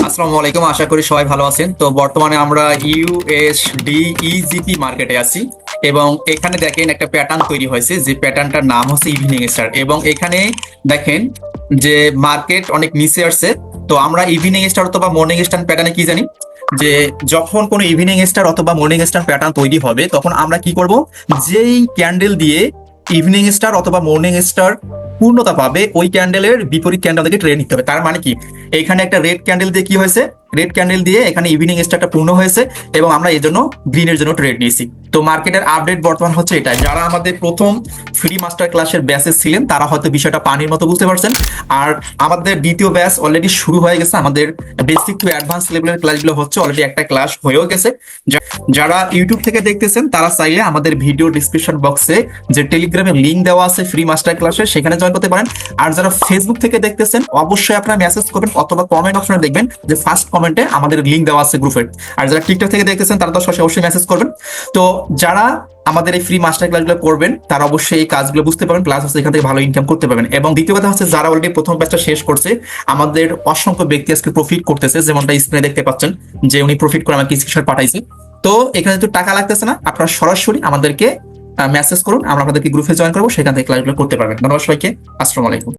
আসসালামু আলাইকুম, আশা করি সবাই ভালো আছেন। তো বর্তমানে আমরা ইউএসডি ইজিপি মার্কেটে আছি এবং এখানে দেখেন একটা প্যাটার্ন তৈরি হয়েছে, যে প্যাটার্নটার নাম হচ্ছে ইভিনিং স্টার। এবং এখানে দেখেন যে মার্কেট অনেক নিচে আসছে। তো আমরা ইভিনিং স্টার অথবা মর্নিং স্টার প্যাটার্নে কি জানি, যে যখন কোনো ইভিনিং স্টার অথবা মর্নিং স্টার প্যাটার্ন তৈরি হবে তখন আমরা কি করব, যেই ক্যান্ডেল দিয়ে ইভিনিং স্টার অথবা মর্নিং স্টার পূর্ণতা পাবে ওই ক্যান্ডেলের বিপরীত ক্যান্ডেল থেকে ট্রেড নিতে হবে। তার মানে কি, এখানে একটা রেড ক্যান্ডেল দিয়ে কি হয়েছে, রেড ক্যান্ডেল দিয়ে এখানে ইভিনিং স্টারটা পূর্ণ হয়েছে এবং আমরা এই জন্য গ্রিনের জন্য ট্রেড নিয়েছি। তো মার্কেটের আপডেট বর্তমান হচ্ছে এটা। যারা আমাদের প্রথম ফ্রি মাস্টার ক্লাসের ব্যাচে ছিলেন তারা হয়তো বিষয়টা পানির মতো বুঝতে পারছেন। আর আমাদের দ্বিতীয় ব্যাচ অলরেডি শুরু হয়ে গেছে। আমাদের বেসিক টু অ্যাডভান্স লেভেলের ক্লাসগুলো হচ্ছে, অলরেডি একটা ক্লাস হয়েও গেছে। যারা ইউটিউব থেকে দেখতেছেন তারা চাইলে আমাদের ভিডিও ডিসক্রিপশন বক্সে যে টেলিগ্রামের লিঙ্ক দেওয়া আছে ফ্রি মাস্টার ক্লাসের, সেখানে জয়েন করতে পারেন। আর যারা ফেসবুক থেকে দেখতেছেন অবশ্যই আপনারা মেসেজ করবেন অথবা কমেন্ট অপশনে দেখবেন যে ফার্স্ট কমেন্টে আমাদের লিঙ্ক দেওয়া আছে গ্রুপের। আর যারা টিকটক থেকে দেখতেছেন তারা তো অবশ্যই মেসেজ করবেন। তো যারা আমাদের এই ফ্রি মাস্টার ক্লাসগুলো করবেন তারা অবশ্যই এই কাজগুলো বুঝতে পারবেন, প্লাস হচ্ছে এখান থেকে ভালো ইনকাম করতে পারবেন। এবং দ্বিতীয় কথা হচ্ছে, যারা অলরেডি প্রথম ব্যাচটা শেষ করছে, আমাদের অসংখ্য ব্যক্তি আজকে প্রফিট করতেছে, যেমনটা স্ক্রিনে দেখতে পাচ্ছেন যে উনি প্রফিট করে আমাকে স্ক্রিনশট পাঠাইছে। তো এখানে তো টাকা লাগতেছে না, আপনারা সরাসরি আমাদেরকে মেসেজ করুন, আমরা আপনাদেরকে গ্রুপে জয়েন করবো, সেখান থেকে ক্লাসগুলো করতে পারবেন। ধন্যবাদ সবাইকে, আসসালামু আলাইকুম।